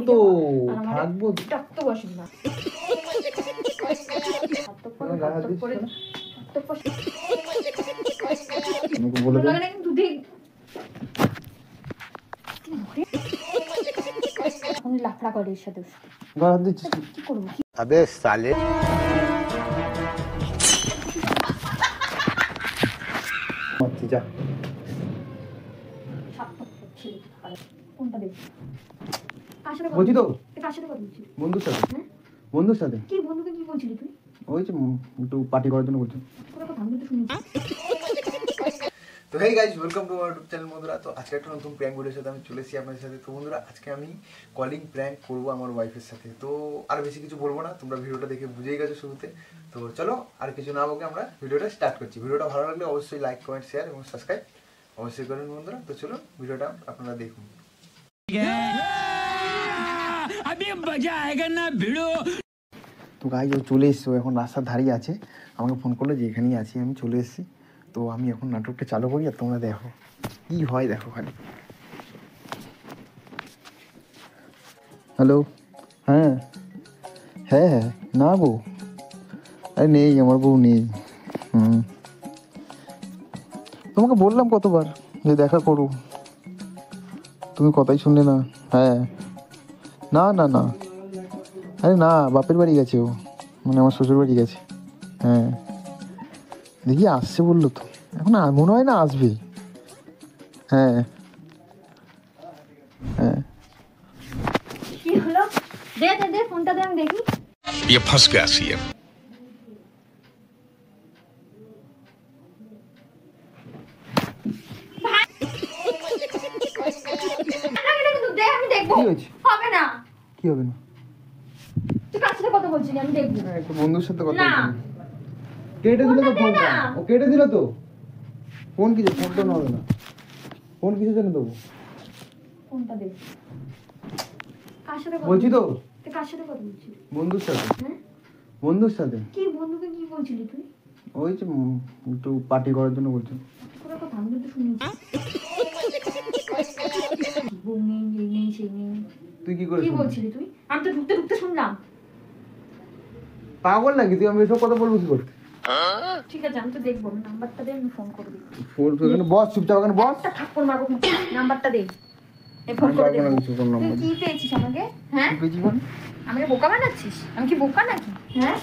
তো থাকবো তো বসিস না বলে দাও কিন্তু দেখ এখন লাফড়া করে এর সাথে গায়ে হাত দিচ্ছিস কি করব अबे साले মারছি যা কোনটা দেখ বলছি তো কার সাথে কথা বলছিস বন্ধুর সাথে বন্ধুর সাথে কি বন্ধুকে কি বলছিলি তুই ওই যে একটু পার্টি করার জন্য বলছি তোর কথা আমি তো শুনেছি তো hey guys welcome to our YouTube channel বন্ধুরা। তো আজকে একটা নতুন প্র্যাঙ্ক ভিডিওর সাথে আমি চলে এসেছি আপনাদের সাথে। তো বন্ধুরা আজকে আমি কলিং প্র্যাঙ্ক করবো আমার ওয়াইফের সাথে। তো আর বেশি কিছু বলবো না, তোমরা ভিডিওটা দেখে বুঝেই গেছো শুরুতে। তো চলো আর কিছু না বলে আমরা ভিডিওটা স্টার্ট করছি। ভিডিওটা ভালো লাগলে অবশ্যই লাইক কমেন্ট শেয়ার এবং সাবস্ক্রাইব অবশ্যই করুন বন্ধুরা। তো চলো ভিডিওটা আপনারা দেখুন। তো গাইজ ও চলে এসছে, ও এখন রাস্তার ধারেই আছে, আমাকে ফোন করলো যে এখানেই আছি, আমি চলে এসেছি। তো আমি এখন নাটকটা চালু করি আর তোমরা দেখো কি হয়, দেখো খালি। হ্যালো, হ্যাঁ হ্যাঁ হ্যাঁ না বউ, আরে নেই, আমার বউ নেই। তোমাকে বললাম কতবার যে দেখা করো, তুমি কথাই শুনলে না। হ্যাঁ না না না, আরে না, বাপের বাড়ি গেছে ও, মানে আমার শ্বশুর বাড়ি গেছে। হ্যাঁ দেখি আসছে বললো তো, এখন মনে হয় না আসবে। হ্যাঁ হ্যাঁ কি হলো দে দে দে ফোনটা দে আমি দেখি ये फंस गया सीएम। কিন্তু দে আমি দেখবো কি হয়েছে? হবে না কি হবে না? তুই কার সাথে কথা বলছিস আমি দেখবো হ্যাঁ, একটু বন্ধুর সাথে কথা না। বলছি। কেটে দিল তো ফোনটা দে ফোনটা, না। ও কেটে দিল তো ফোন। কিছু ফোনটা না হবে না, ফোন কিসের জন্য দেবো ফোনটা দে কার সাথে কথা বলছি তো, তুই কার সাথে কথা বলছিস বন্ধুর সাথে হ্যাঁ বন্ধুর সাথে কি বন্ধুকে কি বলছিলি তুই ওই যে একটু পার্টি করার জন্য বলছি। তোর কথা আমি তো শুনেছি বউ নেই এই নেই সেই নেই তুই কি করে কি শুনলি? বলছিলি তুই আমি তো ঢুকতে ঢুকতে শুনলাম পাগল নাকি তুই? আমি এসব কথা বলবো কি করতে? ঠিক আছে আমি তো দেখবো নাম্বারটা দে আমি ফোন করে দিচ্ছি ফোন তুই এখানে বস, চুপচাপ এখানে বস। একটা ঠাকুর মারবো নাম্বারটা দে এই ফোন করে আমি পারবো না দেখবো কিছু, ফোন নাম্বার। তুই কি পেয়েছিস আমাকে হ্যাঁ তুই পেয়েছিস মানে? আমাকে বোকা বানাচ্ছিস আমি কি বোকা নাকি হ্যাঁ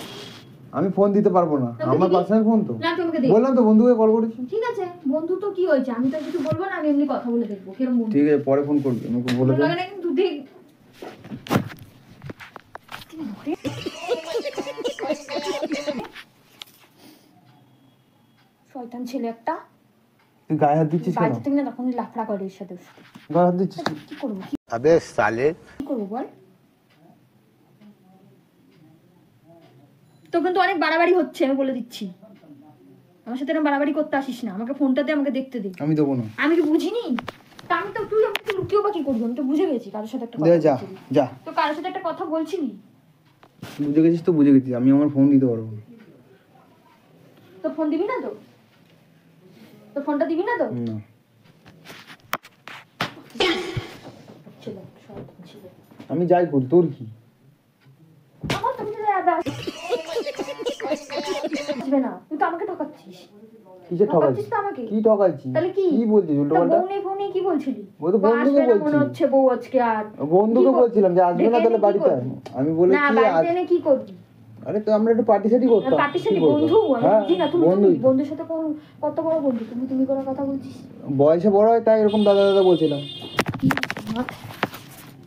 আমি ফোন দিতে পারবো না, না, আমার দিবি? পার্সোনাল ফোন তো। না তোমাকে দে বললাম তো বন্ধুকে কল করেছি। ঠিক আছে বন্ধু তো কি হয়েছে আমি তো কিছু বলবো না আমি এমনি কথা বলে দেখবো কিরকম বন্ধু ঠিক আছে পরে ফোন করবি, আমাকে বলে দে। লাগে না কিন্তু দেখ শয়তান ছেলে একটা তুই গায়ে হাত দিচ্ছিস কেন? বাড়িতে থেকে না তখন লাফড়া করে এর সাথে গায়ে হাত দিচ্ছিস কেন? কি করবো अबे साले কি করবো বল তো কিন্তু অনেক বাড়াবাড়ি হচ্ছে আমি বলে দিচ্ছি আমার সাথে এরকম বাড়াবাড়ি করতে আসিস না আমাকে ফোনটা দে আমাকে দেখতে দে আমি দেবো না। আমি কি বুঝিনি তা আমি তো তুই আমাকে লুকিয়েও বা কি করবি আমি তো বুঝে গেছি কারোর সাথে একটা দে কথা যা বলছিলি। যা, তো কারোর সাথে একটা কথা বলছিলি বুঝে গেছিস তো বুঝে গেছিস, আমি আমার ফোন দিতে পারবো না। তো ফোন দিবি না তো তো ফোনটা দিবি না তো না ছেলে শয়তান ছেলে আমি যাই করি, তোর কি? আমার তুমি যদি আসবে না তুই তো আমাকে ঠকাচ্ছিস কিসে ঠকাইছি? ঠকাচ্ছিস তো আমাকে কি ঠকাইছি? তাহলে কি কি বলছিস উল্টো তা পাল্টা? বউ নেই ফোন নেই কি বলছিলি ও তো বন্ধুকে আসবে না বলছি। মনে হচ্ছে বউ আজকে আর বন্ধুকে কি বলছিলাম যে আসবে না ডেকে তাহলে এনে কি বাড়িতে। করবি? আমি না বলেছি আজ, বাড়িতে এনে কি করবি আরে তো আমরা একটু পার্টি সার্টি করতাম। পার্টির কি সাথে করবো? বন্ধু আমি হ্যাঁ, বুঝি না তুমি বন্ধুই তো। বন্ধুর সাথে কত বড় বন্ধু তুমি তুমি করে কথা বলছিস বয়সে বড় হয় তাই এরকম দাদা দাদা বলছিলাম।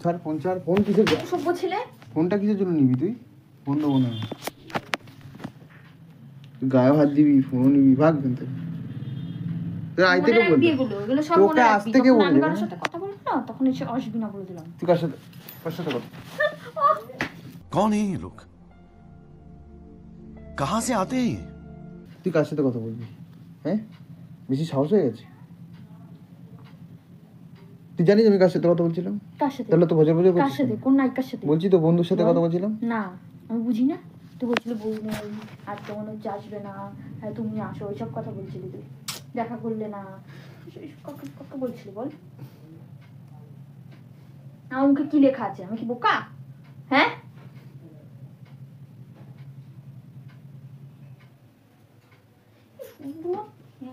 ছাড় ফোন, ছাড় ফোন। কিসের জন্য? সভ্য ছেলে ফোনটা কিসের জন্য নিবি তুই? ফোন দেবো না। তুই গায়ে হাত দিবি, ফোন নিবি, ভাগ কিন্তু। তোর আই থেকে মনে রাখবি বলবি। এগুলো এগুলো সব তোকে মনে আজ রাখবি থেকে যখন বলে আমি দেবো, কারোর হ্যাঁ? সাথে কথা বলবো না তখন এসে আসবি না বলে দিলাম তুই কার সাথে, কার সাথে কথা? कौन है ये लोग? कहां से आते हैं ये? তুই কার সাথে কথা বলবি? হ্যাঁ, বেশি সাহস হয়ে গেছে? তুই জানিস আমি কার সাথে কথা বলছিলাম? কার সাথে তাহলে তো ভজর ভজর কার করছিস সাথে কেন? কোন নায়িকার সাথে বলছি তো বন্ধুর সাথে কথা বলছিলাম। না আমি বুঝি না তুই বলছিলি বউ নেই আর তো মনে হচ্ছে আসবে না হ্যাঁ তুমি আসো ওইসব কথা বলছিলি তুই দেখা করলে না এইসব কাকে কাকে বলছিলি বল আমার মুখে কি লেখা আছে? আমি কি বোকা? হ্যাঁ,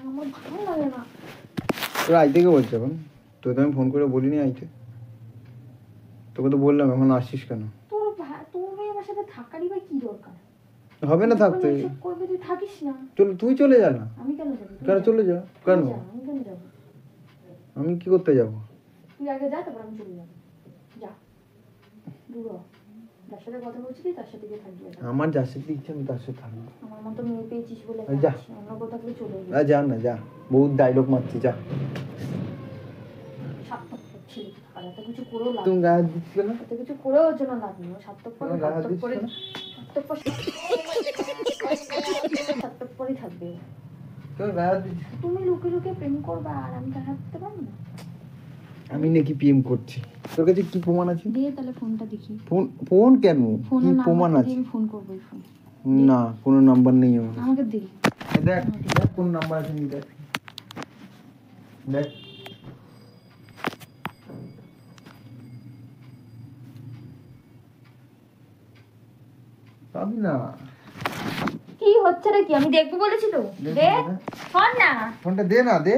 আমার ভালো লাগে না। তোরা আইতে কে বলছে এখন? তোকে তো আমি ফোন করে বলিনি আইতে। তোকে তো বললাম, এখন আসছিস কেন? তোর আমার সাথে থাকারই বা কি দরকার? হবে না থাকতে। এসব করবে, তুই থাকিস না। চল, তুই চলে যা না। আমি কেন যাবো? তুই কেন যা। চলে যা? কেন? তুই যা, আমি কেন যাবো? আমি কি করতে যাব? তুই আগে যা, তারপর আমি চলে যাবো। যা, দূর হ। যার সাথে কথা বলছিলি তার সাথে গিয়ে থাকবি। আমার যার সাথে ইচ্ছে আমি তার সাথে থাকবো। আমার মতো মেয়ে পেয়েছিস বলে যা। যাচ্ছি, অন্য কোথাও গেলে চলে যাবি। যা না, যা। বহুত ডায়লগ মারছি, যা। স্বার্থপর ছেলে, আর এত কিছু করেও লাভ তুমি নেই। গায়ে হাত দিচ্ছ না? এত কিছু করেও ওর জন্য লাভ নেই। ও স্বার্থপর, তুমি গায়ে হাত দিচ্ছ স্বার্থপরই না? স্বার্থপরই থাকবে। তুমি গায়ে হাত দিচ্ছ। তুমি লুকে লুকে প্রেম করবা আর আমি গায়ে হাত দিতে পারবো না? আমি নাকি পিএম করছি? তোর কাছে কি প্রমাণ আছে? দিয়ে তাহলে ফোনটা দেখি। ফোন কেন? কি ফোনের প্রমাণ নাম্বারটা আছে? দিয়ে আমি ফোন করবো। এই ফোন না, কোনো নাম্বার নেই আমার। আমাকে দে। দেখ দেখ কোন নাম্বার আছে, দেখ দেখ। পাবি না। কি হচ্ছে রে? কি আমি দেখবো বলেছি তো? দে ফোন না। ফোনটা দে না, দে।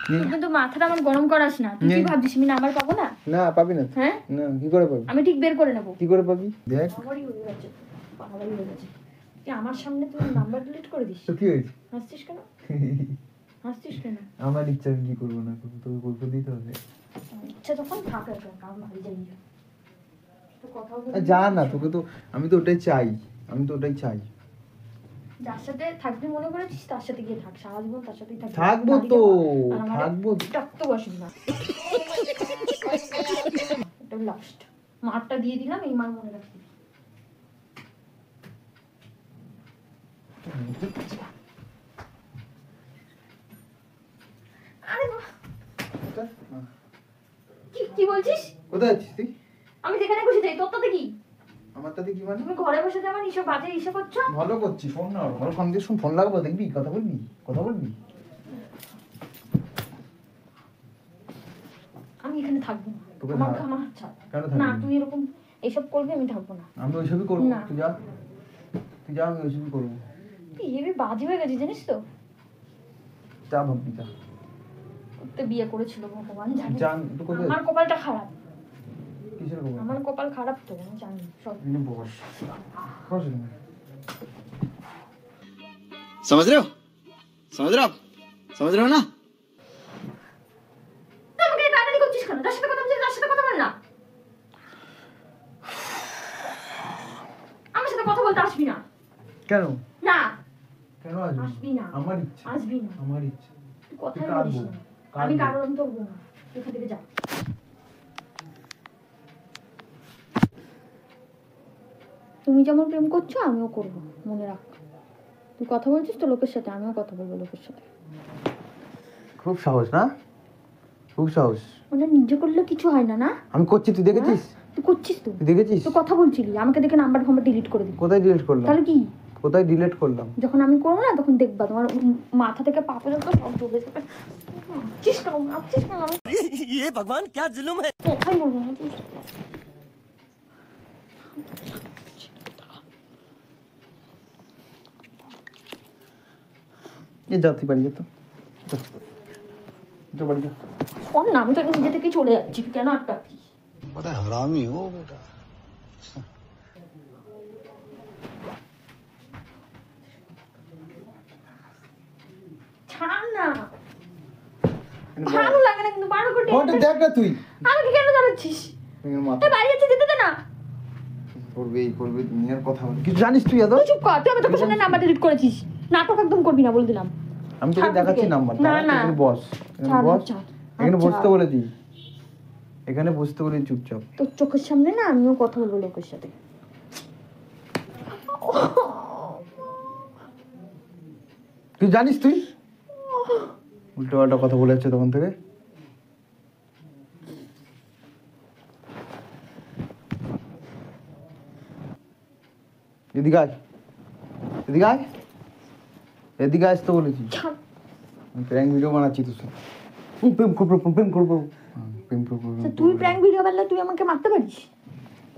তুই কিন্তু মাথাটা আমার গরম করাস না। তুই কি ভাবছিস আমি নাম্বার পাবো না? না, পাবি না। হ্যাঁ, না, কি করে পাবি? আমি ঠিক বের করে নেবো। কি করে পাবি? দেখ বাড়াবাড়ি হয়ে গেছে, বাড়াবাড়ি হয়ে গেছে। তুই আমার সামনে তুই নাম্বার ডিলিট করে দিস। তো কি হয়েছে? হাসছিস কেন? হাসছিস কেন? আমার ইচ্ছা, আমি কি করবো না করবো, তোকে করতে দিতে হবে। ইচ্ছা যখন থাকে কারণ বাড়ি যাই না। তো কথা বলে যা না, তোকে তো আমি তো ওটাই চাই, আমি তো ওটাই চাই। যার সাথে থাকবি মনে করেছিস তার সাথে গিয়ে থাক, সারা জীবন তার সাথেই থাকবি। থাকবো তো, থাকবো। ডাকতে বসিস না। এটা লাস্ট মারটা দিয়ে দিলাম, এই মার মনে রাখবি। আরে বাহ, কি কি বলছিস? কোথায় আছিস তুই? আমি যেখানে বসে যাই তোর তাতে কি? আমার তাতে কি মানে? তুমি ঘরে বসে যাবার এইসব বাজে ইসে করছো? ভালো করছি, ফোন না, ভালো ফোন দিয়ে ফোন লাগবো, দেখবি, কথা বলবি, কথা বলবি। আমি এখানে থাকবো না। তোকে আমার ছাড়। কেন থাকবি না, না? তুই এরকম এইসব করবি, আমি থাকবো না। আমি ওইসবই করবো। না। তুই যা, তুই যা, আমি ওইসবই করবো। তুই হেবি বাজে হয়ে গেছিস জানিস তো? যা ভাববি, যা। তো বিয়ে করেছিল ভগবান জানে। জান তো কোথায়? আমার কপালটা খারাপ। কিসের খবর? আমার কপাল খারাপ তো আমি জানি সব। এনে বস, বস এখানে। समझ रहे हो समझ रहे हो आप समझ रहे हो ना তুই আমাকে টানাটানি করছিস কেন? যার সাথে কথা বলছিস তার সাথে কথা বল না। আমার সাথে কথা বলতে আসবি না। কেন? না, কেন আসবি? আসবি না। আমার ইচ্ছা, আসবি না। আমার ইচ্ছা। তুই কথাই তুই কাঁদবো, বলিস না। কাঁদবো। আমি কারোর অন্তর হবো না। তুই এখান থেকে যা। তুমি যেমন প্রেম করছো আমিও করবো, মনে রাখ। তুই কথা বলছিস তো লোকের সাথে, আমিও কথা বলবো লোকের সাথে। খুব সাহস না? খুব সাহস। মানে নিজে করলে কিছু হয় না, না? আমি করছি, তুই দেখেছিস? তুই করছিস তো? তুই দেখেছিস? তুই কথা বলছিলি, আমাকে দেখে নাম্বার ফাম্বার ডিলিট করে দিবি। কোথায় ডিলিট করলাম? তাহলে কি? কোথায় ডিলিট করলাম? যখন আমি করবো না তখন দেখবা তোমার মাথা থেকে পা পর্যন্ত সব ডুবে যাবে। মারছিস কেন? মারছিস কেন? ये भगवान क्या जुल्म है কথাই বলবো না। এ যা, তুই বাড়ি যা তো। যা বাড়ি যা। শোন না, আমি তো নিজে থেকে চলে যাচ্ছি, তুই কেন আটকাচ্ছিস? बड़ा हरामी हो बेटा ছাড় না, ভালো লাগে না কিন্তু বারো কোটি। ফোনটা দেখ না তুই। আমাকে কেন জানাচ্ছিস? এখানে মাথা তুই বাড়ি যাচ্ছিস, দিতে দে না। করবে, এই করবে, দুনিয়ার কথা বলে। কিছু জানিস তুই এত? তুই চুপ কর, তুই আমি তোকে সামনে নাম্বার ডিলিট করেছিস। নাটক একদম করবি না বলে দিলাম। আমি তোকে ছাড় দেখাচ্ছি থেকে। নাম্বার। না, না। এখানে বস, এখানে ছাড়, বস। ছাড়। এখানে আচ্ছা। বসতে বলে দিই, এখানে বসতে বলে দিই চুপচাপ। তোর চোখের সামনে না আমিও কথা বলবো লোকের সাথে। তুই জানিস তুই উল্টো পাল্টা কথা বলে যাচ্ছে তখন থেকে। এদিকে আয়, এদিকে আয়, এদিকে আসতে বলেছি। প্র্যাঙ্ক ভিডিও বানাচ্ছি তো সে প্রেম করবো, প্রেম করবো, প্রেম করবো। তা তুই প্র্যাঙ্ক ভিডিও বানালে তুই আমাকে মারতে পারিস?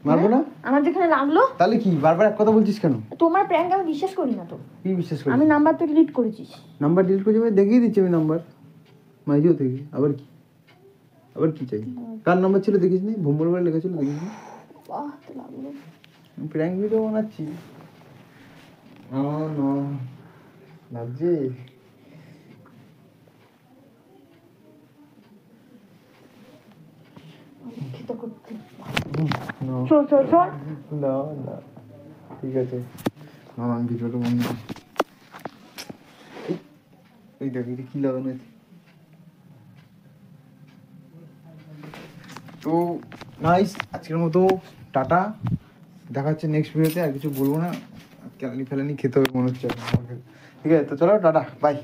মারবো না? আমার যেখানে লাগলো। তাহলে কি বারবার এক কথা বলছিস কেন? তোমার প্র্যাঙ্ক আমি বিশ্বাস করি না তো। কি বিশ্বাস করি? আমি নাম্বার তো ডিলিট করেছিস। নাম্বার ডিলিট করে যাবে, দেখিয়ে দিচ্ছি আমি নাম্বার মাইজিও থেকে। আবার কি, আবার কি চাই? কার নাম্বার ছিল দেখিস নি? ভুম্বল বলে লেখা ছিল, দেখিস নি? বাহ, তো লাগলো। প্র্যাঙ্ক ভিডিও বানাচ্ছি। না লাগছে। খেতে করতে। না চল চল চল। না না, ঠিক আছে। না আমি ভিডিওটা বন্ধ করি। এই দেখ এটা কি লাগানো আছে। তো নাইস, আজকের মতো টাটা, দেখা হচ্ছে নেক্সট ভিডিওতে। আর কিছু বলবো না, ক্যালানি ফেলানি খেতে হবে মনে হচ্ছে এখন আমাকে। ঠিক আছে, তো চলো টাটা, বাই।